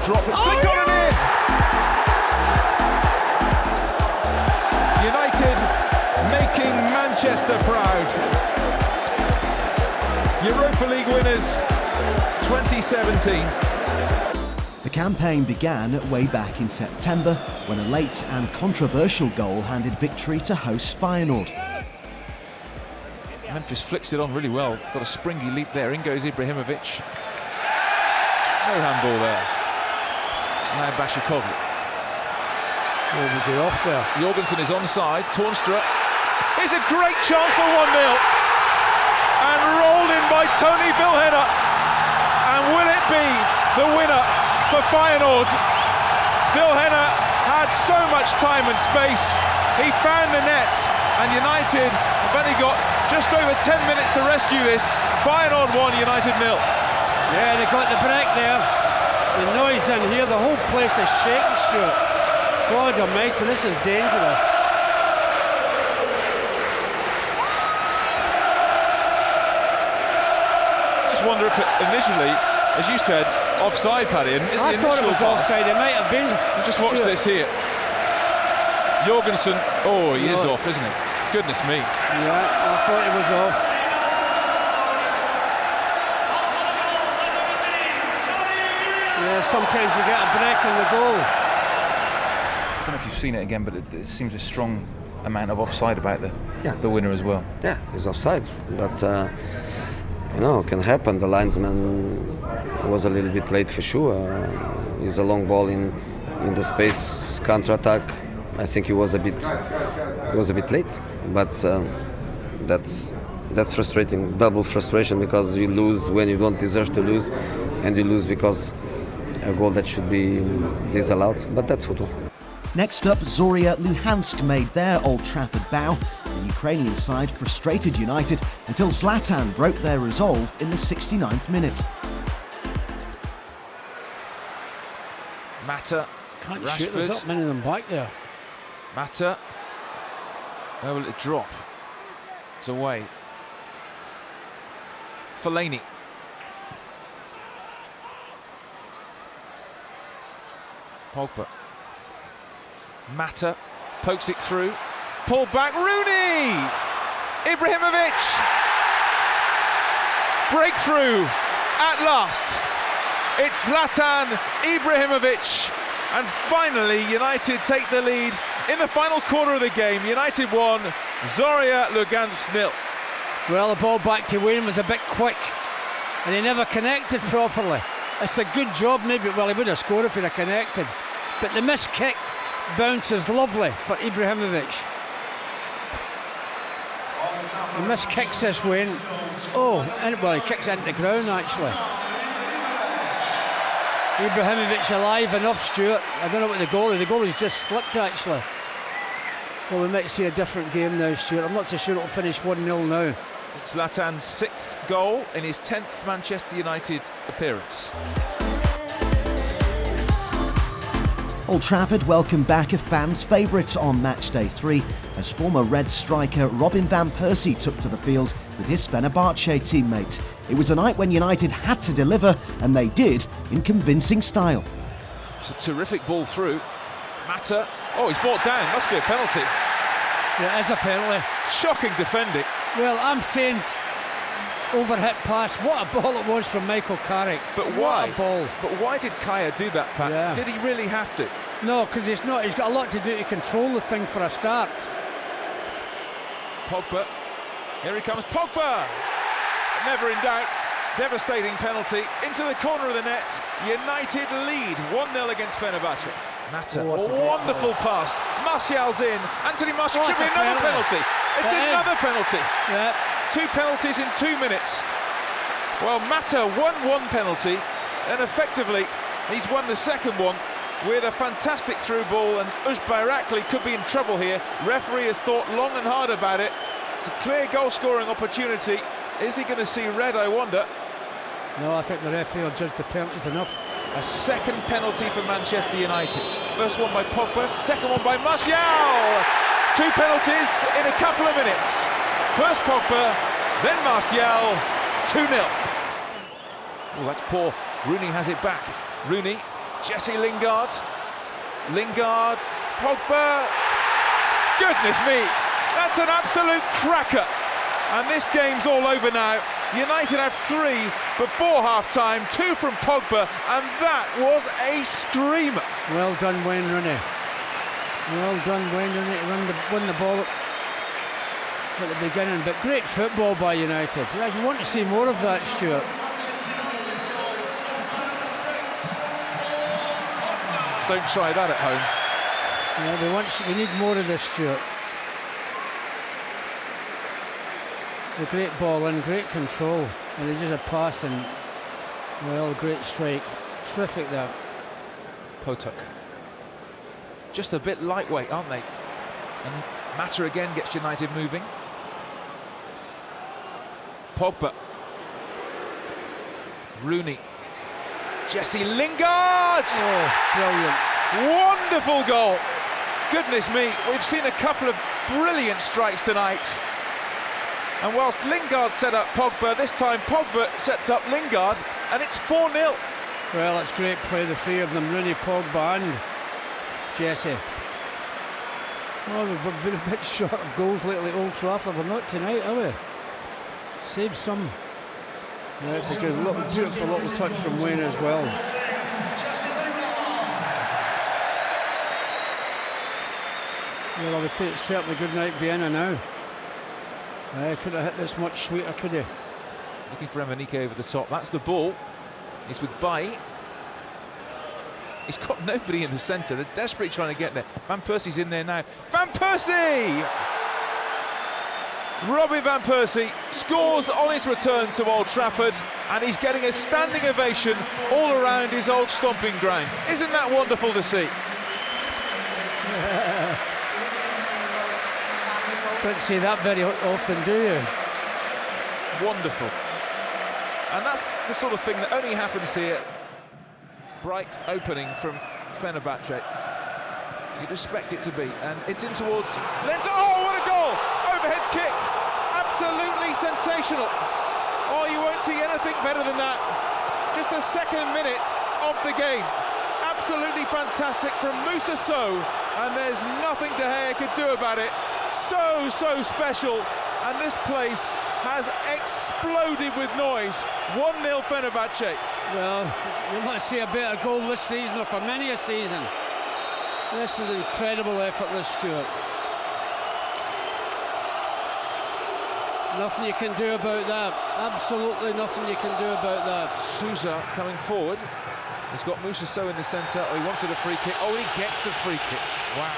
drop. It's flicked on and is! United making Manchester proud. Europa League winners 2017. The campaign began way back in September when a late and controversial goal handed victory to host Feyenoord. Memphis flicks it on really well. Got a springy leap there. In goes Ibrahimovic. No handball there. Now Bashikoglu. Oh, was he off there? Jorgensen is onside. Toornstra. It's a great chance for 1-0. And rolled in by Tony Vilhena. And will it be the winner for Feyenoord? Vilhena had so much time and space. He found the net, and United have only got just over 10 minutes to rescue this. Feyenoord 1, United 0. Yeah, they got the break there. The noise in here, the whole place is shaking, Stuart. God almighty, this is dangerous. Just wonder if it initially, as you said, offside, Paddy. I thought it was offside, it might have been. Just watch this here. Jorgensen, oh, he is off, isn't he? Goodness me. Yeah, I thought it was off. Yeah, sometimes you get a break in the goal. I don't know if you've seen it again, but it seems a strong amount of offside about the winner as well. Yeah, he's offside, but you know, it can happen. The linesman was a little bit late for sure. It's a long ball in the space, counter-attack. I think he was a bit late, but that's frustrating, double frustration, because you lose when you don't deserve to lose, and you lose because a goal that should be disallowed. But that's football. Next up, Zorya Luhansk made their Old Trafford bow. The Ukrainian side frustrated United until Zlatan broke their resolve in the 69th minute. Mata, Can't shoot, there's not many of them back there. Mata, where will it drop? It's away. Fellaini. Pogba. Mata pokes it through. Pulled back. Rooney! Ibrahimovic! Breakthrough at last. It's Zlatan Ibrahimovic. And finally, United take the lead in the final quarter of the game. United 1, Zorya Luhansk 0. Well, the ball back to Wayne was a bit quick, and he never connected properly. It's a good job, maybe. Well, he would have scored if he'd have connected. But the missed kick bounces lovely for Ibrahimovic. The missed kicks this Wayne. Oh, and well, he kicks it into the ground actually. Ibrahimovic alive enough, Stuart. I don't know what the goalie's just slipped actually. Well, we might see a different game now, Stuart. I'm not so sure it'll finish 1-0 now. Zlatan's 6th goal in his 10th Manchester United appearance. Old Trafford welcomed back a fan's favourite on match day 3 as former Red striker Robin van Persie took to the field with his Fenerbahce teammate. It was a night when United had to deliver, and they did in convincing style. It's a terrific ball through. Mata, oh, he's brought down, must be a penalty. Yeah, it is a penalty. Shocking defending. Well, I'm saying overhit pass. What a ball it was from Michael Carrick. But why? What a ball. But why did Kaya do that, Pat? Yeah. Did he really have to? No, because he's got a lot to do to control the thing for a start. Pogba. Here he comes. Pogba! Never in doubt. Devastating penalty. Into the corner of the net. United lead 1-0 against Fenerbahce. Mata. Wonderful pass. Martial's in. Anthony Martial. Should be another penalty. It's another penalty. Yeah. 2 penalties in 2 minutes. Well, Mata won 1 penalty, and effectively he's won the second one with a fantastic through ball, and Uzbayrakli could be in trouble here. Referee has thought long and hard about it. It's a clear goal-scoring opportunity. Is he going to see red, I wonder? No, I think the referee will judge the penalties enough. A second penalty for Manchester United. First one by Pogba, second one by Martial. 2 penalties in a couple of minutes. First Pogba, then Martial, 2-0. Oh, that's poor. Rooney has it back. Rooney Jesse Lingard. Lingard, Pogba. Goodness me, that's an absolute cracker. And this game's all over now. United have 3 before half-time, 2 from Pogba, and that was a screamer. Well done, Wayne Rooney. Well done, Wayne Rooney, to win the ball at the beginning. But great football by United. I want to see more of that, Stuart. Don't try that at home. Yeah, we need more of this, Stuart. The great ball in, great control, and it's just a pass and, well, great strike. Terrific that. Potok. Just a bit lightweight, aren't they? And Mata again gets United moving. Pogba. Rooney. Jesse Lingard! Oh, brilliant. Wonderful goal. Goodness me, we've seen a couple of brilliant strikes tonight. And whilst Lingard set up Pogba, this time Pogba sets up Lingard, and it's 4-0. Well, it's great play, the 3 of them, Rooney, Pogba and Jesse. Well, we've been a bit short of goals lately at Old Trafford. We're not tonight, are we? Save some. Yeah, it's a good, beautiful little touch from Wayne as well. Well, I would think it's certainly good night Vienna now. Could have hit this much sweeter, could he? Looking for Emenike over the top. That's the ball. He's with Bailly. He's got nobody in the centre. They're desperately trying to get there. Van Persie's in there now. Van Persie! Robin Van Persie scores on his return to Old Trafford, and he's getting a standing ovation all around his old stomping ground. Isn't that wonderful to see? Don't see that very often, do you? Wonderful. And that's the sort of thing that only happens here. Bright opening from Fenerbahce. You'd expect it to be, and it's in towards Lenz. Oh, what a goal! Overhead kick, absolutely sensational. Oh, you won't see anything better than that. Just the second minute of the game. Absolutely fantastic from Moussa Sow, and there's nothing De Gea could do about it. So special, and this place has exploded with noise. 1-0 Fenerbahce. Well, you might see a better goal this season, or for many a season. This is an incredible effort, this, Stuart. Nothing you can do about that. Absolutely nothing you can do about that. Sousa coming forward. He's got Moussa Sow in the centre. Oh, he wanted a free kick. Oh, he gets the free kick. Wow.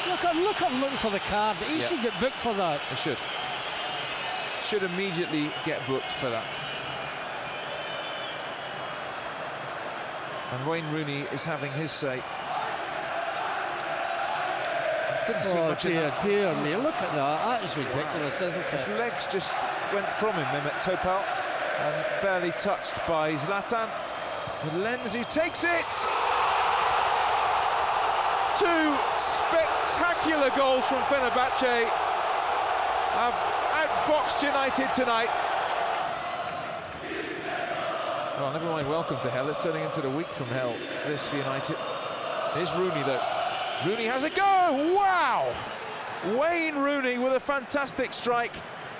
Look, I'm looking for the card. He should get booked for that. He should. Should immediately get booked for that. And Wayne Rooney is having his say. Didn't see much dear me, look at that. That is ridiculous, isn't it? His legs just went from him, Mehmet Topal, and barely touched by Zlatan. With Lenz, who takes it. 2 spectacular goals from Fenerbahce have outfoxed United tonight. Well, never mind welcome to hell, it's turning into the week from hell, this for United. Here's Rooney, though. Rooney has a go! Wow! Wayne Rooney with a fantastic strike.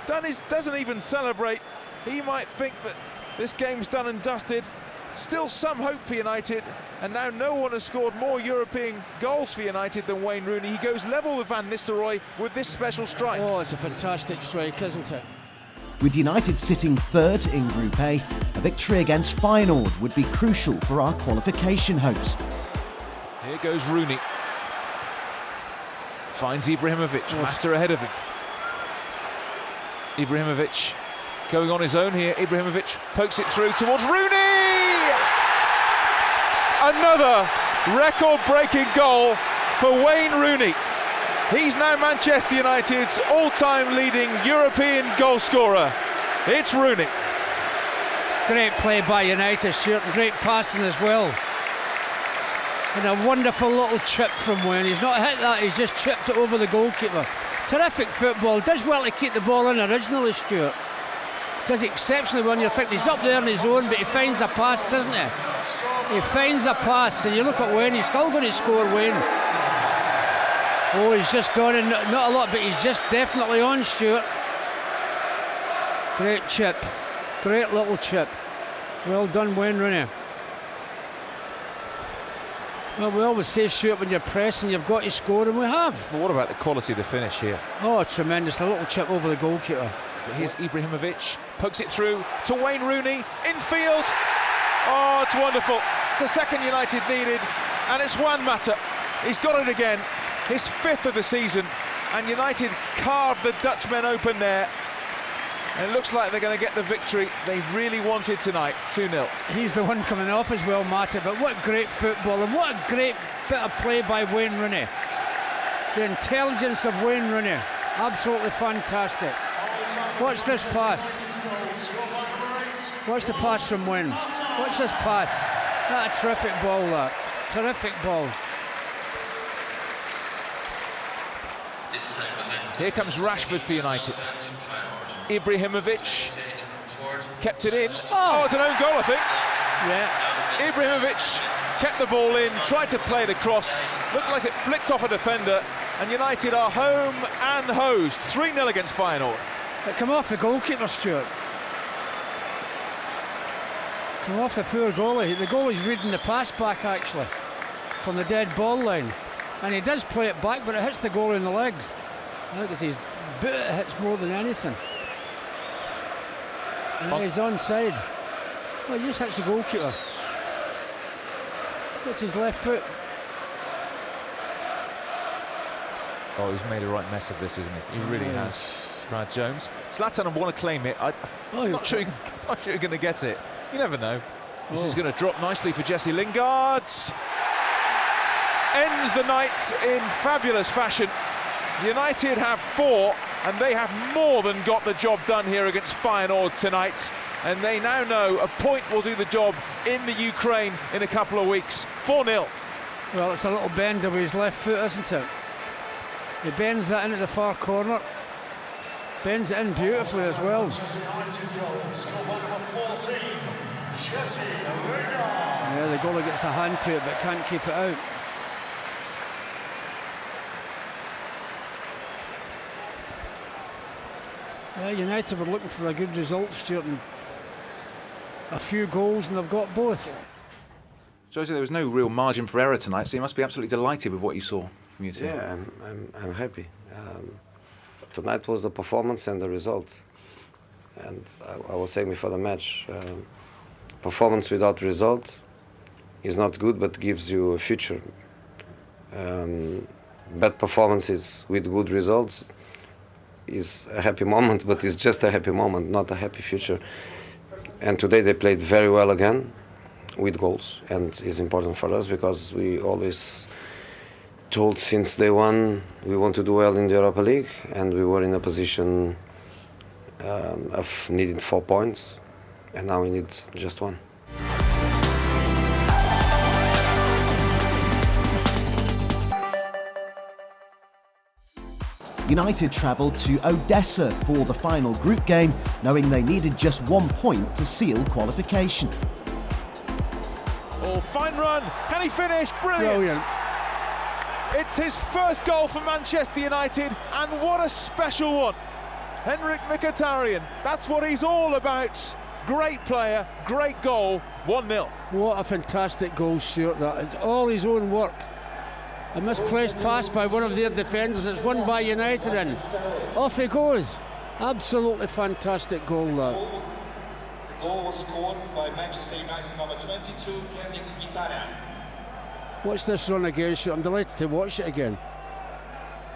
Doesn't even celebrate. He might think that this game's done and dusted. Still some hope for United, and now no one has scored more European goals for United than Wayne Rooney. He goes level with Van Nistelrooy with this special strike. Oh, it's a fantastic strike, isn't it? With United sitting 3rd in Group A, a victory against Feyenoord would be crucial for our qualification hopes. Here goes Rooney. Finds Ibrahimovic, Mata ahead of him. Ibrahimovic going on his own here. Ibrahimovic pokes it through towards Rooney! Another record-breaking goal for Wayne Rooney. He's now Manchester United's all-time leading European goal scorer. It's Rooney. Great play by United, Stuart, and great passing as well. And a wonderful little chip from Wayne. He's not hit that, he's just chipped it over the goalkeeper. Terrific football. Does well to keep the ball in originally, Stuart. does exceptionally well. You think he's up there on his own, but he finds a pass, doesn't he? He finds a pass, and you look at Wayne, he's still going to score, Wayne. Oh, he's just on, and not a lot, but he's just definitely on, Stuart. Great chip, great little chip. Well done, Wayne Rooney. Well, we always say, Stuart, when you're pressing, you've got to score, and we have. But what about the quality of the finish here? Oh, tremendous, a little chip over the goalkeeper. Here's Ibrahimovic, pokes it through to Wayne Rooney, infield. Oh, it's wonderful. It's the second United needed, and it's Juan Mata. He's got it again, his 5th of the season, and United carved the Dutchmen open there. And it looks like they're going to get the victory they really wanted tonight, 2-0. He's the one coming off as well, Mata, but what great football, and what a great bit of play by Wayne Rooney. The intelligence of Wayne Rooney, absolutely fantastic. Watch this pass. Watch the pass from Wayne. Watch this pass. That a terrific ball, that. Terrific ball. Here comes Rashford for United. Ibrahimovic kept it in. Oh, it's an own goal, I think. Yeah. Ibrahimovic kept the ball in, tried to play it across. Looked like it flicked off a defender, and United are home and hosed. 3-0 against Feyenoord. It come off the goalkeeper, Stuart. Come off the poor goalie. The goalie's reading the pass back, actually, from the dead ball line. And he does play it back, but it hits the goalie in the legs. I think it's his boot that hits more than anything. And he's onside. Well, he just hits the goalkeeper. That's his left foot. Oh, he's made a right mess of this, isn't he? He really has. Brad Jones. Zlatan want to claim it. I'm not sure you're going to get it. You never know. This is going to drop nicely for Jesse Lingard. Ends the night in fabulous fashion. United have 4, and they have more than got the job done here against Feyenoord tonight. And they now know a point will do the job in the Ukraine in a couple of weeks. 4-0. Well, it's a little bend of his left foot, isn't it? He bends that into the far corner. Bends it in beautifully as well. Yeah, the goalie gets a hand to it but can't keep it out. Yeah, United were looking for a good result, Stuart, and a few goals, and they've got both. Jose, there was no real margin for error tonight, so you must be absolutely delighted with what you saw from your team. Yeah, I'm happy. Tonight was the performance and the result. And I was saying before the match, performance without result is not good, but gives you a future. Bad performances with good results is a happy moment, but it's just a happy moment, not a happy future. And today they played very well again with goals, and it's important for us because we always told since day one we want to do well in the Europa League, and we were in a position of needing 4 points, and now we need just 1. United travelled to Odessa for the final group game, knowing they needed just 1 point to seal qualification. Oh, fine run. Can he finish? Brilliant. It's his first goal for Manchester United, and what a special one. Henrik Mkhitaryan, that's what he's all about. Great player, great goal, 1-0. What a fantastic goal, Stuart, that. It's all his own work. A misplaced pass by one of their defenders. It's won by United, and off he goes. Absolutely fantastic goal, that. The goal was scored by Manchester United number 22, Henrik Mkhitaryan. Watch this run again, Stuart. I'm delighted to watch it again.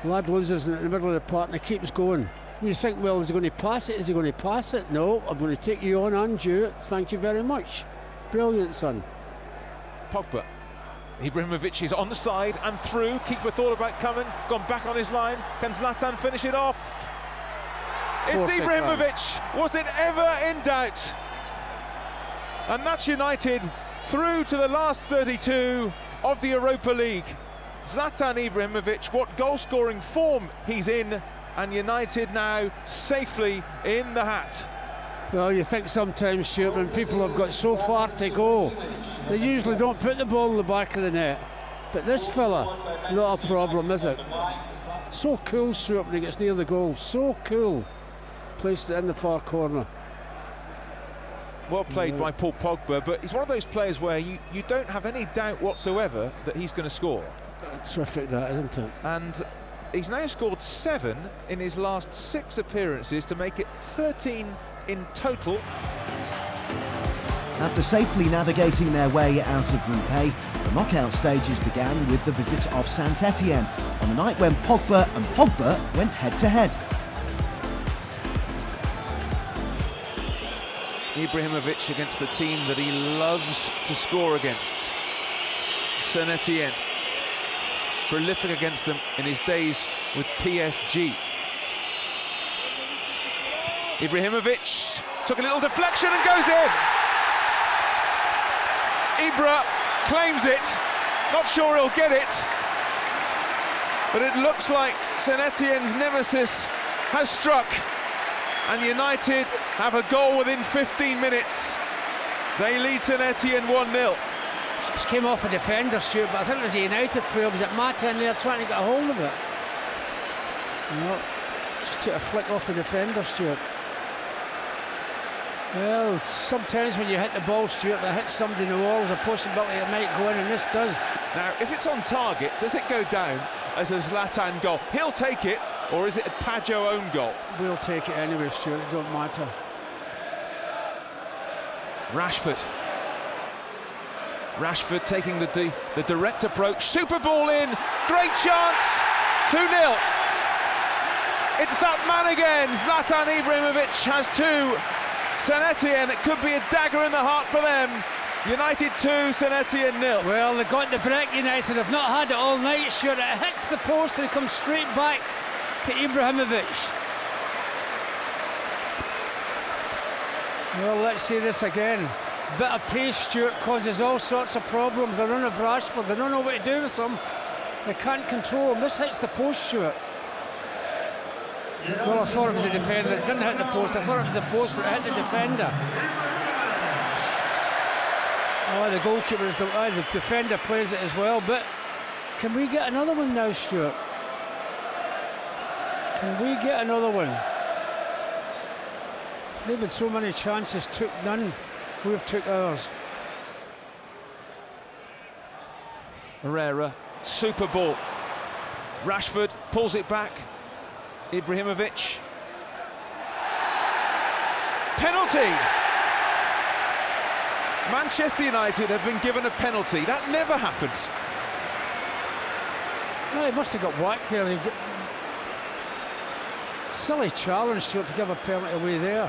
Lad loses in the middle of the park and he keeps going. And you think, well, is he going to pass it? Is he going to pass it? No, I'm going to take you on and do it. Thank you very much. Brilliant, son. Pogba. Ibrahimovic is on the side and through. Keeper thought about coming, gone back on his line. Can Zlatan finish it off? It's Ibrahimovic. Was it ever in doubt? And that's United through to the last 32 of the Europa League. Zlatan Ibrahimovic, what goal-scoring form he's in, and United now safely in the hat. Well, you think sometimes, Stuart, when people have got so far to go, they usually don't put the ball in the back of the net. But this fella, not a problem, is it? So cool, Stuart, when he gets near the goal. So cool. Placed it in the far corner. Well played by Paul Pogba, but he's one of those players where you don't have any doubt whatsoever that he's going to score. Terrific that, isn't it? And he's now scored 7 in his last 6 appearances to make it 13 in total. After safely navigating their way out of Group A, the knockout stages began with the visit of Saint-Étienne on a night when Pogba and Pogba went head-to-head. Ibrahimovic against the team that he loves to score against. Saint-Étienne, prolific against them in his days with PSG. Ibrahimovic took a little deflection and goes in. Ibra claims it, not sure he'll get it, but it looks like Saint-Étienne's nemesis has struck, and United have a goal within 15 minutes. They lead Saint-Étienne 1-0. Just came off a defender, Stuart, but I think it was a United player. Was it Martin there trying to get a hold of it? No, just took a flick off the defender, Stuart. Well, sometimes when you hit the ball, Stuart, that hits somebody in the wall, there's a possibility it might go in, and this does. Now, if it's on target, does it go down as a Zlatan goal? He'll take it, or is it a Pajo own goal? We'll take it anyway, Stuart, it don't matter. Rashford taking the direct approach, super ball in, great chance, 2-0. It's that man again, Zlatan Ibrahimovic has 2. Saint-Étienne, it could be a dagger in the heart for them. United 2, Saint-Étienne 0. Well, they've got the break, United. They've not had it all night, Stuart. It hits the post and it comes straight back to Ibrahimovic. Well, let's see this again. Bit of pace, Stuart, causes all sorts of problems. The run of Rashford, they don't know what to do with him. They can't control him. This hits the post, Stuart. Well, I thought it was a defender. It didn't hit the post. I thought it was the post, but it hit the defender. Oh, the goalkeeper is the defender plays it as well. But can we get another one now, Stuart? Can we get another one? They've had so many chances, took none. We've took ours. Herrera, super ball. Rashford pulls it back. Ibrahimovic. Penalty! Manchester United have been given a penalty. That never happens. Well, he must have got whacked there. Silly challenge, Stuart, to give a penalty away there.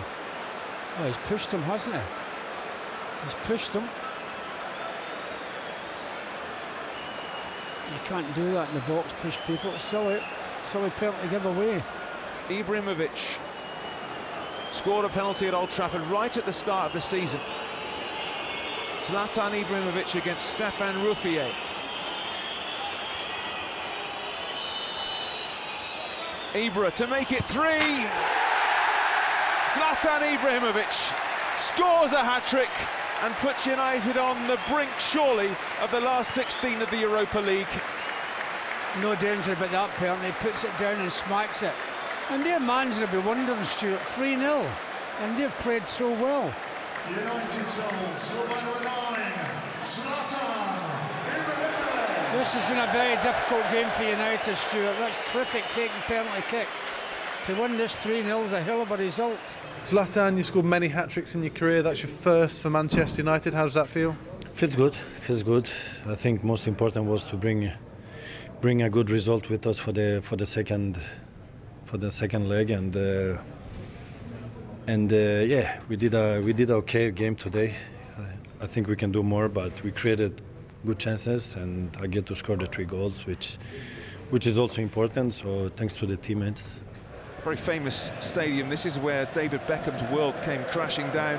Oh, he's pushed him, hasn't he? He's pushed him. You can't do that in the box, push people. It's silly penalty to give away. Ibrahimovic scored a penalty at Old Trafford right at the start of the season. Zlatan Ibrahimovic against Stéphane Ruffier. Ibra to make it 3. Zlatan Ibrahimovic scores a hat-trick and puts United on the brink, surely, of the last 16 of the Europa League. No danger about that penalty. He puts it down and smacks it. And their manager will be wondering, Stuart, 3-0. And they've played so well. United's goals, number 9, Zlatan Ibrahimovic. This has been a very difficult game for United, Stuart. That's terrific taking penalty kick. To win this 3-0 is a hell of a result. Zlatan, you scored many hat-tricks in your career. That's your first for Manchester United. How does that feel? Feels good. I think most important was to bring a good result with us for the second leg, and yeah, we did a okay game today. I think we can do more, but we created good chances, and I get to score the 3 goals, which is also important. So thanks to the teammates. Very famous stadium. This is where David Beckham's world came crashing down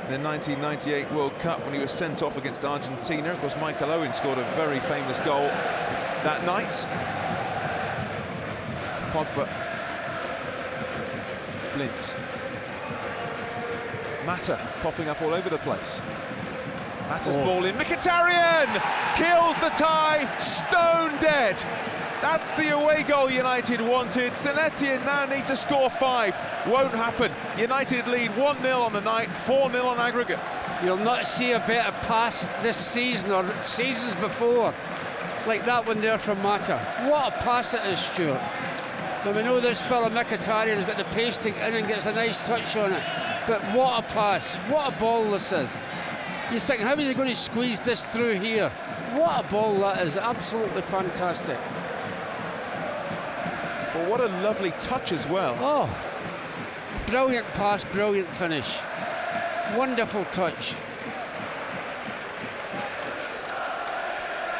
in the 1998 World Cup when he was sent off against Argentina. Of course, Michael Owen scored a very famous goal that night. Pogba. Blint. Mata popping up all over the place. Mata's ball in, Mkhitaryan kills the tie, stone dead. That's the away goal United wanted. St Etienne now need to score 5. Won't happen. United lead 1-0 on the night, 4-0 on aggregate. You'll not see a better pass this season or seasons before like that one there from Mata. What a pass it is, Stuart. Now we know this fella Mkhitaryan has got the pace to get in and gets a nice touch on it, but what a pass, what a ball this is. You think, how is he going to squeeze this through here? What a ball that is, absolutely fantastic. Well, what a lovely touch as well. Oh, brilliant pass, brilliant finish. Wonderful touch.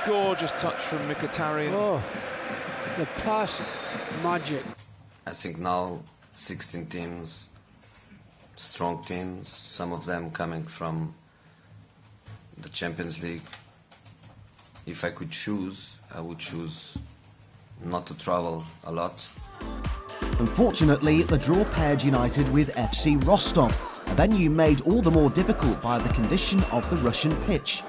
Gorgeous touch from Mkhitaryan. Oh, the pass, magic. I think now 16 teams, strong teams, some of them coming from the Champions League. If I could choose, I would choose not to travel a lot. Unfortunately, the draw paired United with FC Rostov, a venue made all the more difficult by the condition of the Russian pitch.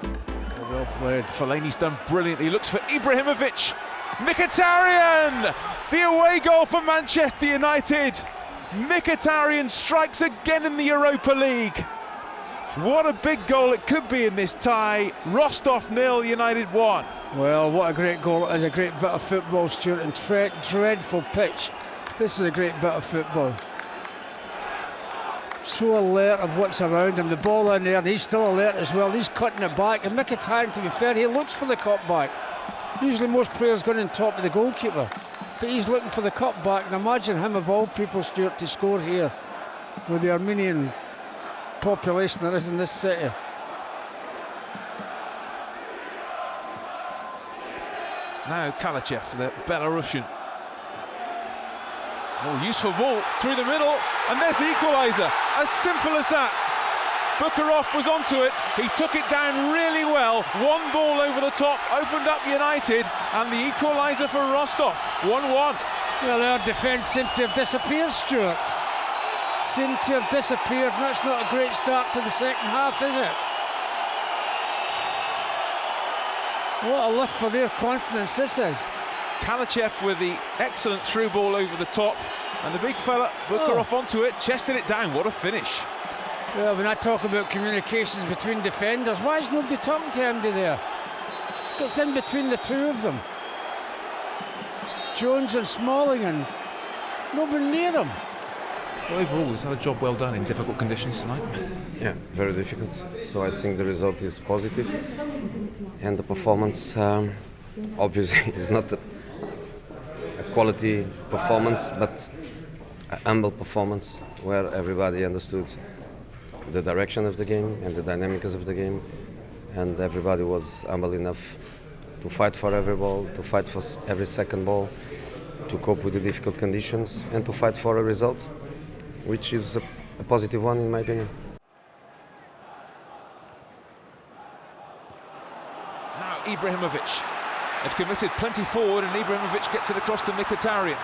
Well played. Fellaini's done brilliantly. Looks for Ibrahimovic. Mkhitaryan! The away goal for Manchester United. Mkhitaryan strikes again in the Europa League. What a big goal it could be in this tie. Rostov 0, United 1. Well, what a great goal. It is a great bit of football, Stuart, and dreadful pitch. This is a great bit of football. So alert of what's around him. The ball in there, and he's still alert as well. He's cutting it back. And Mkhitaryan, to be fair, he looks for the cut back. Usually most players going on top of the goalkeeper, but he's looking for the cut back. And imagine him, of all people, Stuart, to score here with the Armenian population there is in this city. Now Kalachev, the Belarusian. Oh, useful ball through the middle, and there's the equaliser. As simple as that. Bukharov was onto it, he took it down really well. One ball over the top, opened up United, and the equaliser for Rostov, 1-1. Well, our defence seemed to have disappeared, Stuart. Seemed to have disappeared. That's not a great start to the second half, is it? What a lift for their confidence this is. Kalachev with the excellent through ball over the top, and the big fella, Bukharov onto it, chested it down. What a finish. Well, when I talk about communications between defenders, why is nobody talking to Andy there? Gets in between the two of them. Jones and Smalling, and nobody near them. Well, overall, is that a job well done in difficult conditions tonight? Yeah, very difficult. So I think the result is positive, and the performance obviously is not a quality performance, but a humble performance where everybody understood the direction of the game and the dynamics of the game, and everybody was humble enough to fight for every ball, to fight for every second ball, to cope with the difficult conditions, and to fight for a result, which is a positive one in my opinion. Now Ibrahimovic. They've committed plenty forward, and Ibrahimovic gets it across to Mkhitaryan.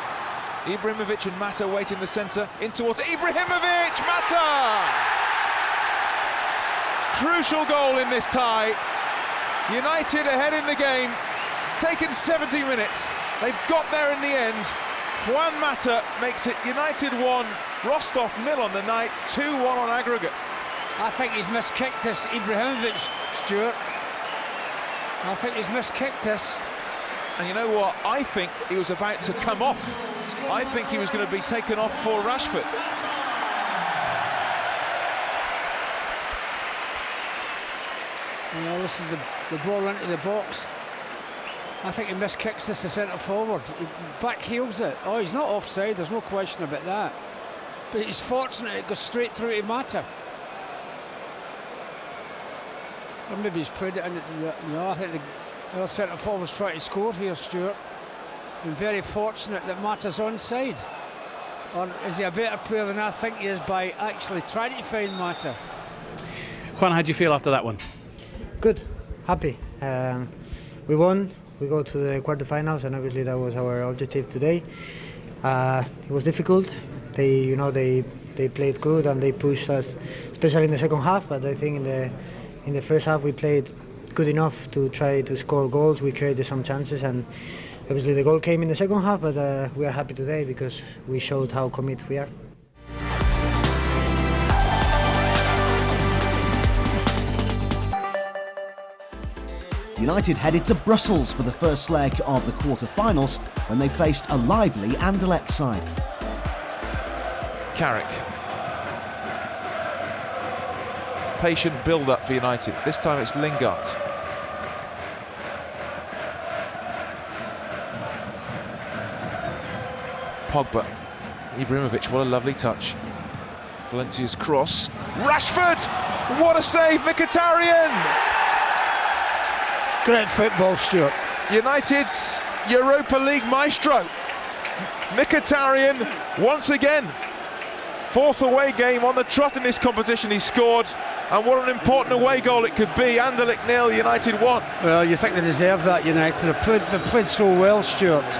Ibrahimovic and Mata wait in the centre, in towards Ibrahimovic! Mata! Crucial goal in this tie. United ahead in the game. It's taken 70 minutes. They've got there in the end. Juan Mata makes it United 1, Rostov 0 on the night, 2-1 on aggregate. I think he's miskicked this, Ibrahimovic, Stuart. I think he's miskicked this. And you know what? I think he was about to come off. I think he was going to be taken off for Rashford. Well, this is the ball into the box. I think he miskicks this to centre forward. He back heels it. Oh, he's not offside, there's no question about that. But he's fortunate it goes straight through to Mata. Or maybe he's played it in. No, I think the other centre forward's trying to score here, Stuart. And very fortunate that Mata's onside. Or is he a better player than I think he is by actually trying to find Mata? Juan, how do you feel after that one? Good, happy. We won. We go to the quarterfinals, and obviously that was our objective today. It was difficult. They they played good and they pushed us, especially in the second half. But I think in the first half we played good enough to try to score goals. We created some chances, and obviously the goal came in the second half. But we are happy today because we showed how committed we are. United headed to Brussels for the first leg of the quarter-finals when they faced a lively Anderlecht side. Carrick. Patient build-up for United. This time it's Lingard. Pogba. Ibrahimovic, what a lovely touch. Valencia's cross. Rashford! What a save, Mkhitaryan! Great football, Stuart. United's Europa League maestro. Mkhitaryan, once again. Fourth away game on the trot in this competition he scored. And what an important away goal it could be. Anderlecht 0, United 1. Well, you think they deserve that, United. They played so well, Stuart.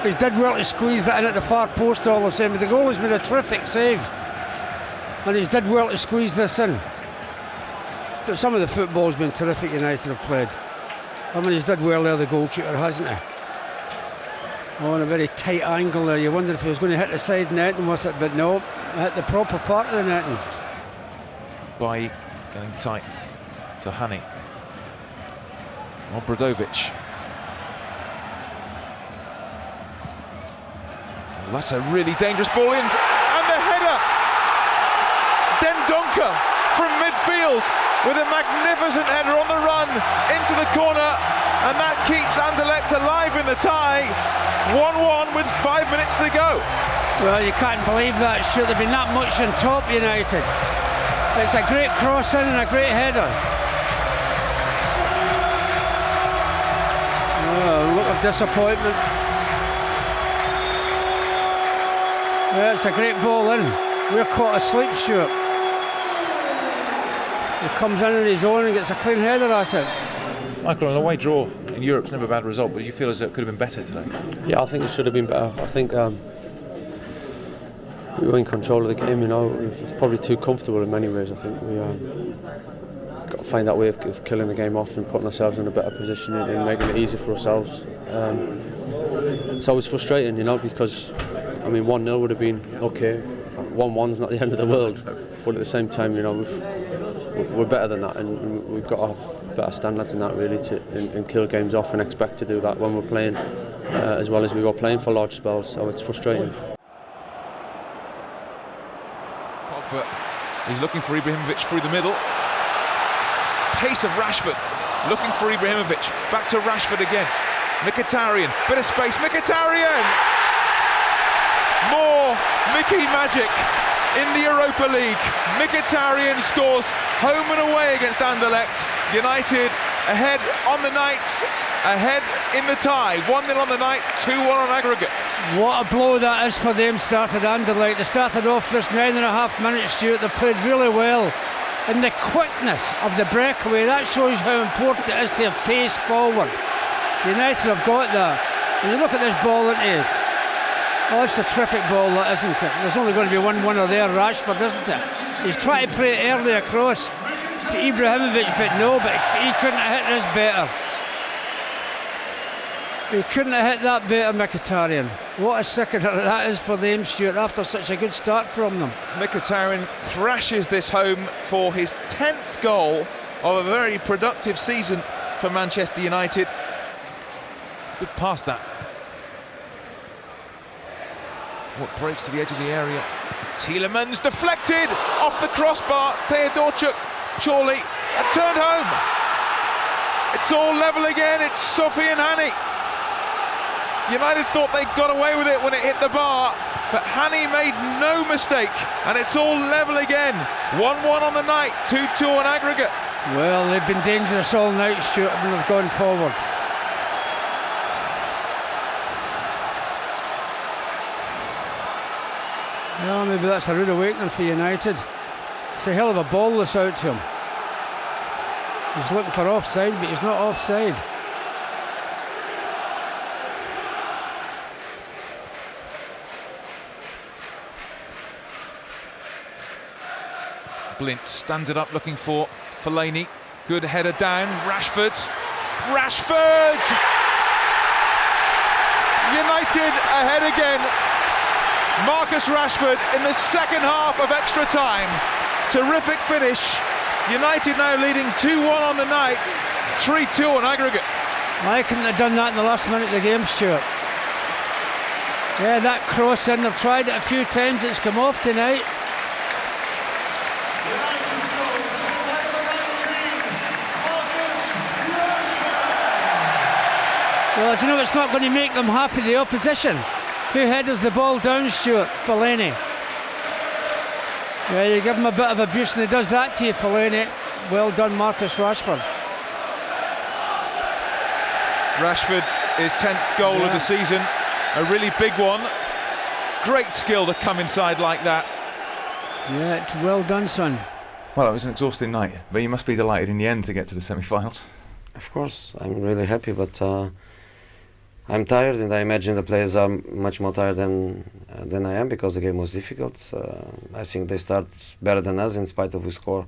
He did well to squeeze that in at the far post all the same. But the goalie's made a terrific save. And he's did well to squeeze this in. But some of the football's been terrific, United have played. I mean, he's did well there, the goalkeeper, hasn't he? Oh, in a very tight angle there. You wondered if he was going to hit the side netting, was it? But no, hit the proper part of the netting. By getting tight to Hani. Obradovic. Well, that's a really dangerous ball in. And the header! Dendoncker from midfield with a magnificent header on the run into the corner, and that keeps Anderlecht alive in the tie. 1-1 with 5 minutes to go. Well, you can't believe that. Should have been that much on top, United. It's a great cross in and a great header. Oh, look of disappointment. Yeah, it's a great ball in. We're caught asleep, Stuart. He comes in on his own and gets a clean header at it. Michael, an away draw in Europe's never a bad result, but you feel as though it could have been better today? Yeah, I think it should have been better. I think we were in control of the game, you know. It's probably too comfortable in many ways. I think we got to find that way of killing the game off and putting ourselves in a better position and making it easy for ourselves. So it's frustrating, you know, because I mean 1-0 would have been okay. 1-1's not the end of the world, but at the same time, you know, we're better than that, and we've got to have better standards in that really and kill games off and expect to do that when we're playing as well as we were playing for large spells. So it's frustrating. Pogba, he's looking for Ibrahimovic through the middle. Pace of Rashford, looking for Ibrahimovic. Back to Rashford again. Mkhitaryan, bit of space. Mkhitaryan! More Mickey magic in the Europa League. Mkhitaryan scores home and away against Anderlecht. United ahead on the night, ahead in the tie. 1-0 on the night, 2-1 on aggregate. What a blow that is for them, started Anderlecht. They started off this 9.5 minutes, Stuart. They played really well. And the quickness of the breakaway, that shows how important it is to have pace forward. United have got that. And you look at this ball, it's a terrific ball, that, isn't it? There's only going to be one winner there, Rashford, isn't it? He's trying to play it early across to Ibrahimovic, but he couldn't have hit this better. He couldn't have hit that better, Mkhitaryan. What a sickener that is for them, Stuart, after such a good start from them. Mkhitaryan thrashes this home for his 10th goal of a very productive season for Manchester United. Good pass that. What breaks to the edge of the area. Tielemans deflected off the crossbar. Teodorchuk, surely, and turned home. It's all level again. It's Sophie and Hani. United thought they got away with it when it hit the bar, but Hani made no mistake, and it's all level again. 1-1 on the night, 2-2 on aggregate. Well, they've been dangerous all night, Stuart, when they've gone forward. Well, maybe that's a rude awakening for United. It's a hell of a ball that's out to him. He's looking for offside, but he's not offside. Blint stands it up looking for Fellaini. Good header down. Rashford. United ahead again. Marcus Rashford in the second half of extra time. Terrific finish. United now leading 2-1 on the night, 3-2 on aggregate. I couldn't have done that in the last minute of the game, Stuart. Yeah, that cross in, they've tried it a few times, it's come off tonight. Well, do you know it's not going to make them happy, the opposition? Who headers the ball down, Stuart? Fellaini. Yeah, you give him a bit of abuse and he does that to you, Fellaini. Well done, Marcus Rashford. Rashford, his 10th goal of the season, a really big one. Great skill to come inside like that. Yeah, it's well done, son. Well, it was an exhausting night, but you must be delighted in the end to get to the semi-finals. Of course, I'm really happy, but I'm tired, and I imagine the players are much more tired than I am because the game was difficult. I think they start better than us, in spite of we score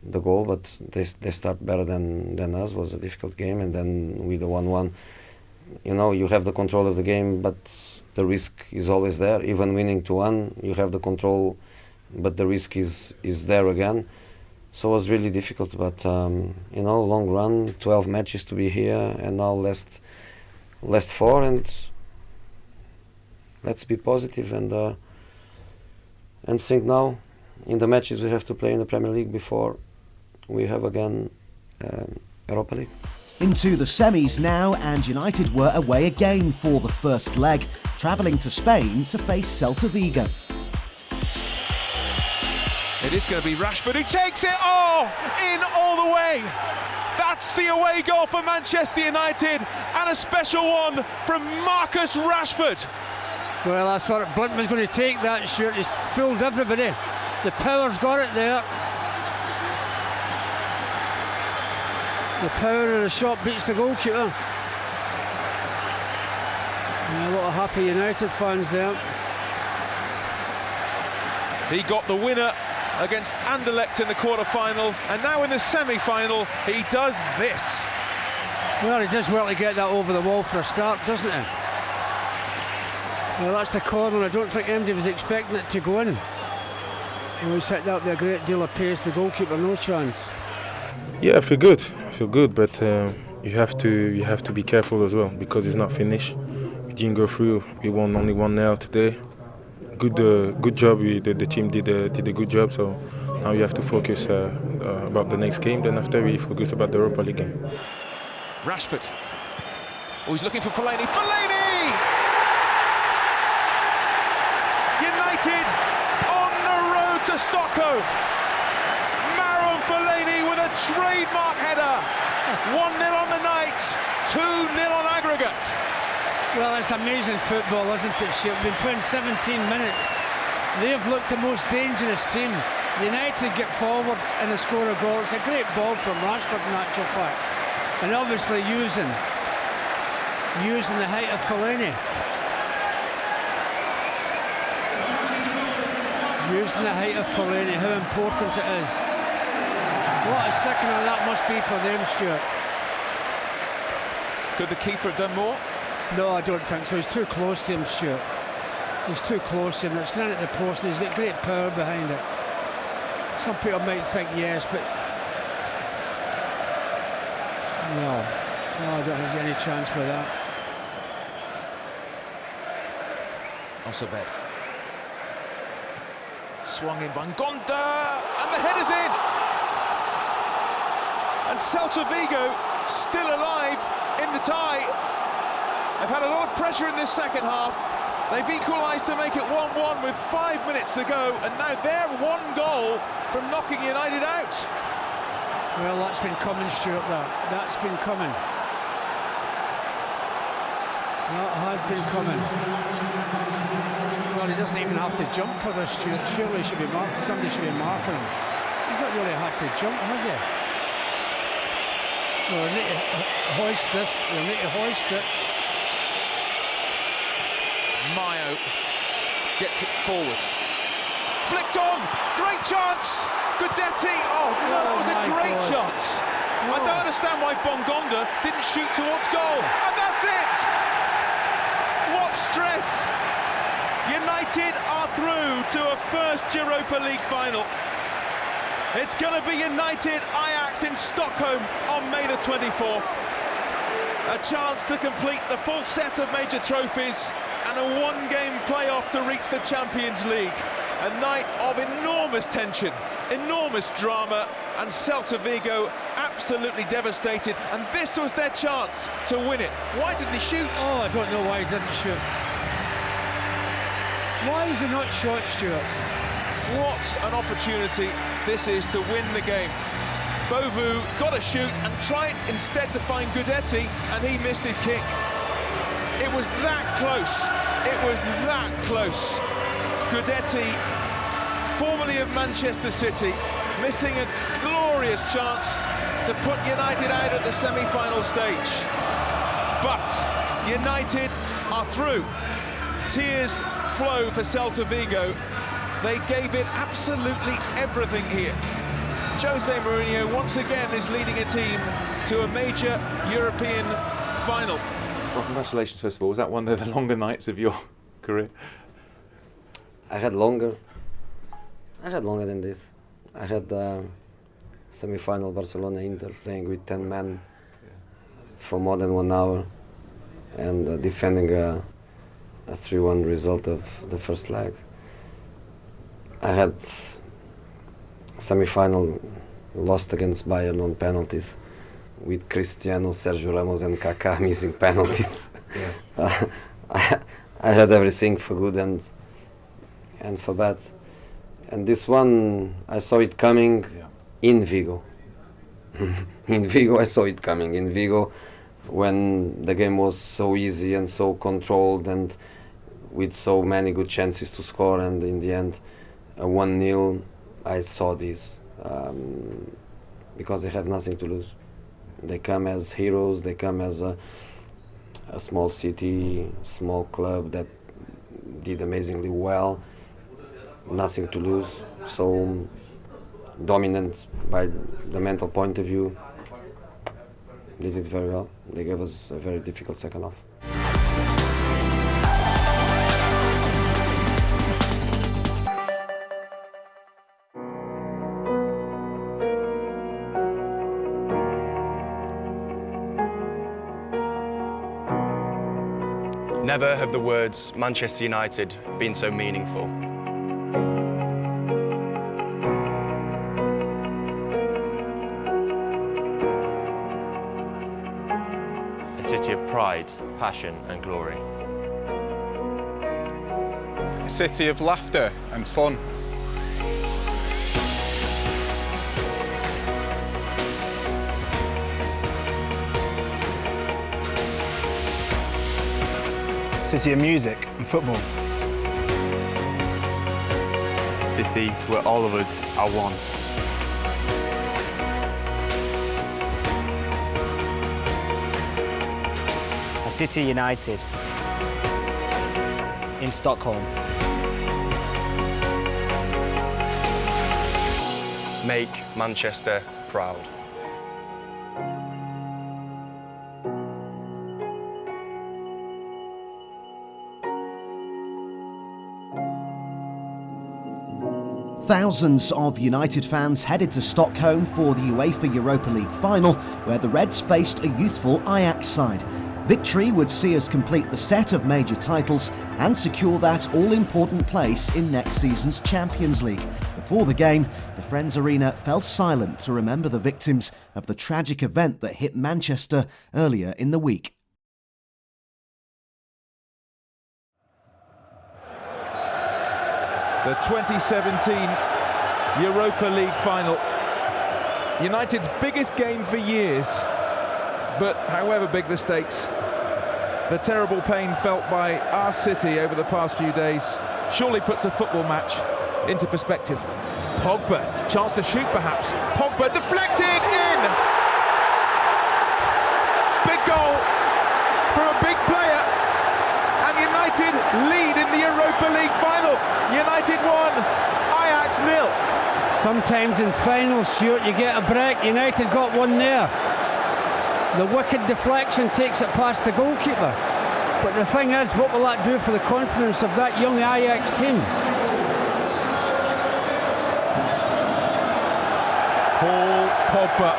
the goal, but they start better than us. It was a difficult game, and then with the 1-1, you know, you have the control of the game, but the risk is always there. Even winning 2-1, you have the control, but the risk is there again. So it was really difficult, but you know, long run, 12 matches to be here, and now last 4, and let's be positive and think now in the matches we have to play in the Premier League before we have again Europa League. Into the semis now, and United were away again for the first leg, travelling to Spain to face Celta Vigo. It is going to be Rashford who takes it in all the way. That's the away goal for Manchester United, and a special one from Marcus Rashford. Well, I thought Blint was going to take that, Stuart. He's fooled everybody. The power's got it there. The power of the shot beats the goalkeeper. Yeah, a lot of happy United fans there. He got the winner against Anderlecht in the quarter-final, and now in the semi-final he does this. Well, he does well to get that over the wall for a start, doesn't he? Well, that's the corner. I don't think anybody was expecting it to go in. Well, he's hit that with a great deal of pace. The goalkeeper, no chance. Yeah, I feel good, but you have to be careful as well because it's not finished. We didn't go through. We won only 1-0 today. Good job. The team did a good job. So now you have to focus about the next game. Then after we focus about the Europa League game. Rashford. Oh, he's looking for Fellaini. Fellaini! United on the road to Stockholm. Marouane Fellaini with a trademark header. 1-0 on the night, 2-0 on aggregate. Well, it's amazing football, isn't it, Stuart? We've been playing 17 minutes. They've looked the most dangerous team. United get forward and score a goal. It's a great ball from Rashford, in actual fact. And obviously using the height of Fellaini. Using the height of Fellaini, how important it is. What a second of that must be for them, Stuart. Could the keeper have done more? No, I don't think so. He's too close to him, Stuart. He's too close to him. It's going at the post and he's got great power behind it. Some people might think yes, but no, I don't think there's any chance for that. Osabed. Swung in by Ngonda, and the header's in! And Celta Vigo still alive in the tie. They've had a lot of pressure in this second half. They've equalised to make it 1-1 with 5 minutes to go, and now they're 1 goal from knocking United out. Well, that's been coming, Stuart, that's been coming. That has been coming. Well, he doesn't even have to jump for this, Stuart. Surely he should be marked. Somebody should be marking him. He don't really have to jump, has he? Well, we need to hoist this. We need to hoist it. Mayo gets it forward. flicked on, great chance, Guidetti, oh no, that was a great chance. I don't understand why Bongonda didn't shoot towards goal, and that's it! What stress! United are through to a first Europa League final. It's going to be United Ajax in Stockholm on May the 24th. A chance to complete the full set of major trophies and a one-game playoff to reach the Champions League. A night of enormous tension, enormous drama, and Celta Vigo absolutely devastated, and this was their chance to win it. Why didn't he shoot? Oh, I don't know why he didn't shoot. Why is he not shot, Stuart? What an opportunity this is to win the game. Bovu got a shoot and tried instead to find Guidetti, and he missed his kick. It was that close. It was that close. Guidetti, formerly of Manchester City, missing a glorious chance to put United out at the semi-final stage. But United are through. Tears flow for Celta Vigo. They gave it absolutely everything here. Jose Mourinho once again is leading a team to a major European final. Well, congratulations, first of all. Was that one of the longer nights of your career? I had longer than this. I had semi-final Barcelona-Inter playing with 10 men for more than 1 hour and defending a 3-1 result of the first leg. I had semi-final lost against Bayern on penalties with Cristiano, Sergio Ramos and Kaká missing penalties. Yeah. I had everything for good and for bad. And this one, I saw it coming in Vigo. In Vigo, I saw it coming. In Vigo, when the game was so easy and so controlled and with so many good chances to score, and in the end, 1-0, I saw this. Because they have nothing to lose. They come as heroes, they come as a small city, small club that did amazingly well. Nothing to lose, so dominant by the mental point of view. They did very well. They gave us a very difficult second half. Never have the words Manchester United been so meaningful. A city of pride, passion and glory. A city of laughter and fun. A city of music and football. A city where all of us are one. A city united in Stockholm. Make Manchester proud. Thousands of United fans headed to Stockholm for the UEFA Europa League final, where the Reds faced a youthful Ajax side. Victory would see us complete the set of major titles and secure that all-important place in next season's Champions League. Before the game, the Friends Arena fell silent to remember the victims of the tragic event that hit Manchester earlier in the week. The 2017 Europa League final. United's biggest game for years. But however big the stakes, the terrible pain felt by our city over the past few days surely puts a football match into perspective. Pogba, chance to shoot perhaps. Pogba deflected in! Big goal for a big player. And United lead in the Europa League final. United 1, nil. Sometimes in finals, Stuart, you get a break. United got one there. The wicked deflection takes it past the goalkeeper. But the thing is, what will that do for the confidence of that young Ajax team? Paul Pogba,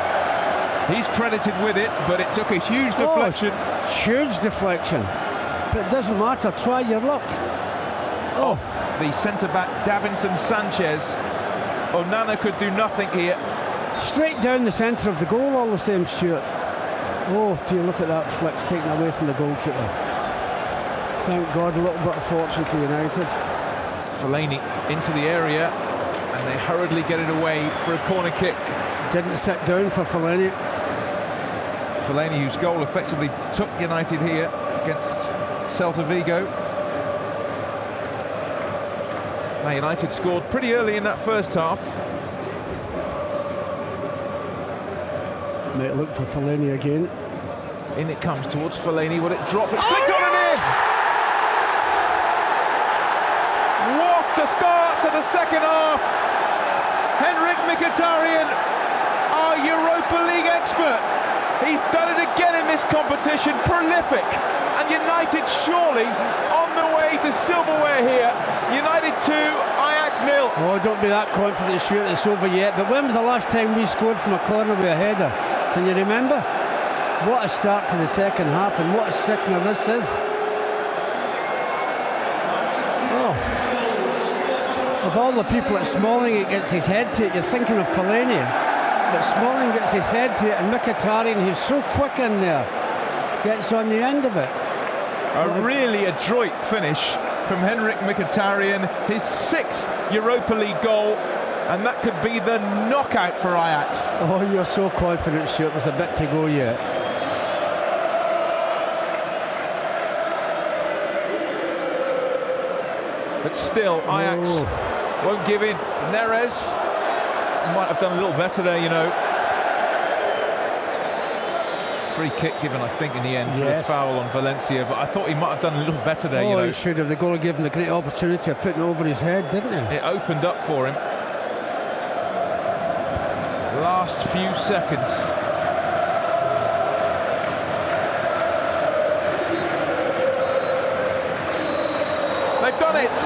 he's credited with it, but it took a huge deflection. Huge deflection. But it doesn't matter, try your luck. Oh, the centre-back Davinson Sanchez. Onana could do nothing here. Straight down the centre of the goal all the same, Stuart. Oh dear, look at that flick's taken away from the goalkeeper. Thank God, a little bit of fortune for United. Fellaini into the area, and they hurriedly get it away for a corner kick. Didn't sit down for Fellaini. Fellaini, whose goal effectively took United here against Celta Vigo. Now United scored pretty early in that first half. Might look for Fellaini again. In it comes towards Fellaini. Will it drop? It's flicked on and in! What a start to the second half! Henrik Mkhitaryan, our Europa League expert. He's done it again in this competition. Prolific. And United surely on the way to silverware here. United 2, Ajax 0. Oh, don't be that confident, Stuart, it's over yet. But when was the last time we scored from a corner with a header? Can you remember? What a start to the second half, and what a sickener this is. Oh. Of all the people at Smalling it gets his head to it, you're thinking of Fellaini. But Smalling gets his head to it, and Mkhitaryan, who's so quick in there, gets on the end of it. A really adroit finish from Henrik Mkhitaryan, his 6th Europa League goal, and that could be the knockout for Ajax. Oh, you're so confident, Stuart. There's a bit to go yet. But still, Ajax won't give in. Neres might have done a little better there, you know. Free kick given, I think, in the end for a foul on Valencia, but I thought he might have done a little better there, you know. He should have. The goal gave him the great opportunity of putting it over his head, didn't it? It opened up for him. Last few seconds. They've done it!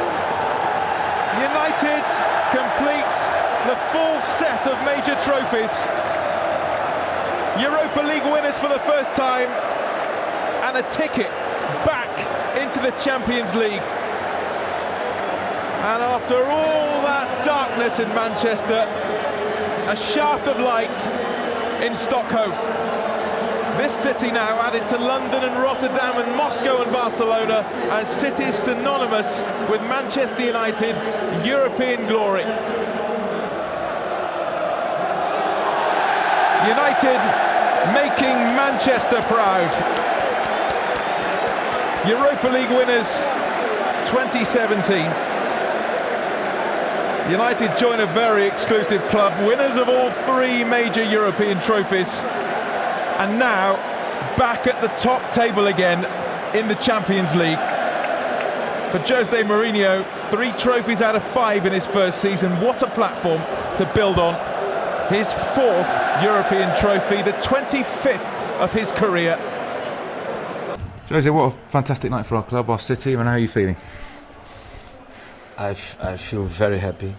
United complete the full set of major trophies. Europa League winners for the first time, and a ticket back into the Champions League. And after all that darkness in Manchester, a shaft of light in Stockholm. This city now added to London and Rotterdam and Moscow and Barcelona as cities synonymous with Manchester United European glory. United making Manchester proud. Europa League winners 2017. United join a very exclusive club, winners of all 3 major European trophies, and now back at the top table again in the Champions League. For Jose Mourinho, 3 trophies out of 5 in his first season. What a platform to build on. His 4th European trophy, the 25th of his career. Jose, what a fantastic night for our club, our city, and how are you feeling? I feel very happy.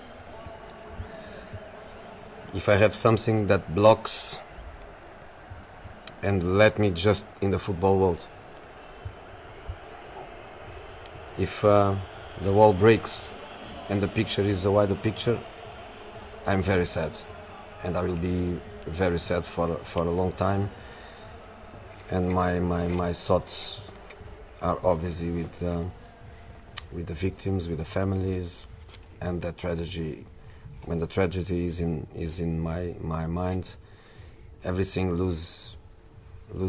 If I have something that blocks and let me just in the football world, if the wall breaks and the picture is a wider picture, I'm very sad, and I will be very sad for a long time. And my thoughts are obviously with the victims, with the families, and that tragedy. When the tragedy is in my mind, everything lose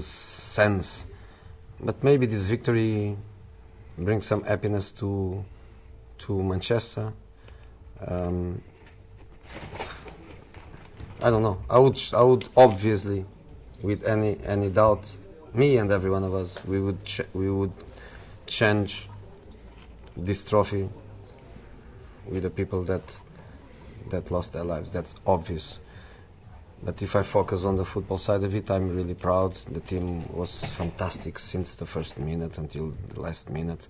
sense. But maybe this victory brings some happiness to Manchester. I don't know. I would obviously, with any doubt, me and every one of us, we would change this trophy with the people that that lost their lives. That's obvious. But if I focus on the football side of it, I'm really proud. The team was fantastic since the first minute until the last minute.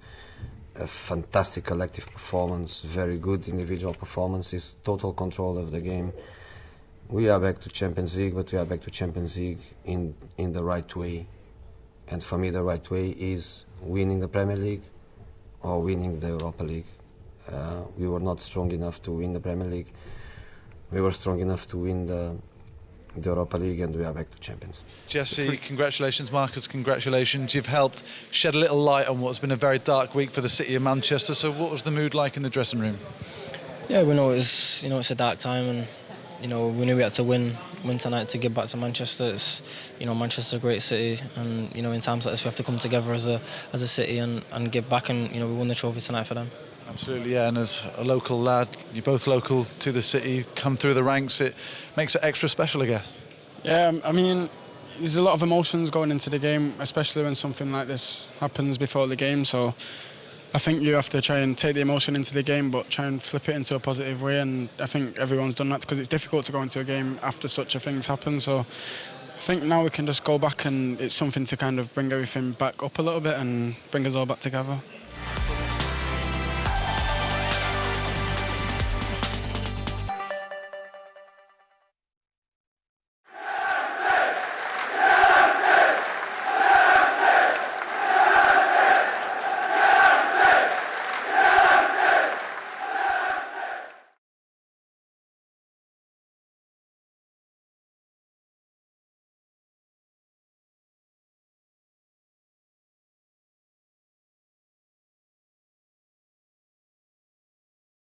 A fantastic collective performance, very good individual performances, total control of the game. We are back to Champions League, but we are back to Champions League in the right way. And for me, the right way is winning the Premier League or winning the Europa League. We were not strong enough to win the Premier League. We were strong enough to win the Europa League, and we are back to champions. Jesse, congratulations. Marcus, congratulations. You've helped shed a little light on what's been a very dark week for the City of Manchester. So what was the mood like in the dressing room? Yeah, we know it's a dark time, and we knew we had to win tonight to give back to Manchester. It's Manchester's a great city, and in times like this we have to come together as a city and give back, and we won the trophy tonight for them. Absolutely, yeah, and as a local lad, you're both local to the city, come through the ranks, it makes it extra special, I guess. Yeah, I mean, there's a lot of emotions going into the game, especially when something like this happens before the game, so I think you have to try and take the emotion into the game but try and flip it into a positive way, and I think everyone's done that because it's difficult to go into a game after such a thing's happened, so I think now we can just go back and it's something to kind of bring everything back up a little bit and bring us all back together.